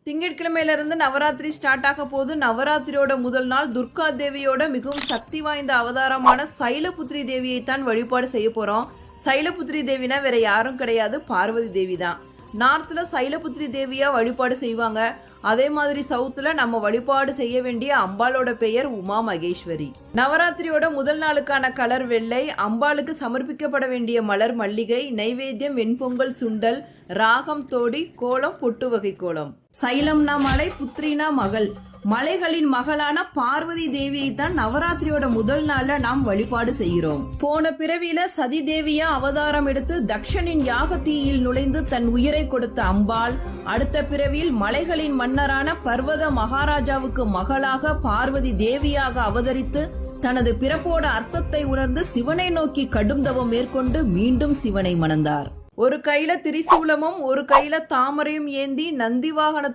திங்கட்கிழமையிலிருந்து Navaratri start ஆக போது. நவராத்திரியோட முதல் நாள் துர்கா தேவியோட மிகவும் சக்தி வாய்ந்த அவதாரமான சைலபுத்ரி தேவியை தான் வழிபாடு செய்ய போகிறோம். சைலபுத்ரி தேவினா வேற யாரும் கிடையாது, பார்வதி தேவி தான். நார்த்தில் சைலபுத்ரி தேவியாக வழிபாடு செய்வாங்க. அதே மாதிரி சவுத்தில் நம்ம வழிபாடு செய்ய வேண்டிய அம்பாளோட பெயர் உமா மகேஸ்வரி. நவராத்திரியோட முதல் நாளுக்கான கலர் வெள்ளை. அம்பாளுக்கு சமர்ப்பிக்கப்பட வேண்டிய மலர் மல்லிகை. நைவேத்தியம் வெண்பொங்கல், சுண்டல், ராகம், தோடி, கோலம், பொட்டு வகை கோலம். சைலம்னா மலை, புத்ரினா மகள். மலைகளின் மகளான பார்வதி தேவியை தான் நவராத்திரியோட முதல் நாள்ல நாம் வழிபாடு செய்கிறோம். போன பிறவியில சதி தேவியா அவதாரம் எடுத்து தக்ஷனின் யாக தீயில் நுழைந்து தன் உயிரை கொடுத்த அம்பாள், அடுத்த பிறவியில் மலைகளின் மன்னரான பர்வத மகாராஜாவுக்கு மகளாக பார்வதி தேவியாக அவதரித்து தனது பிறப்போட அர்த்தத்தை உணர்ந்து சிவனை நோக்கி கடும் தவம் மேற்கொண்டு மீண்டும் சிவனை மணந்தார். ஒரு கையில திரிசூலமும் ஒரு கையில தாமரையும் ஏந்தி நந்தி வாகனத்தில்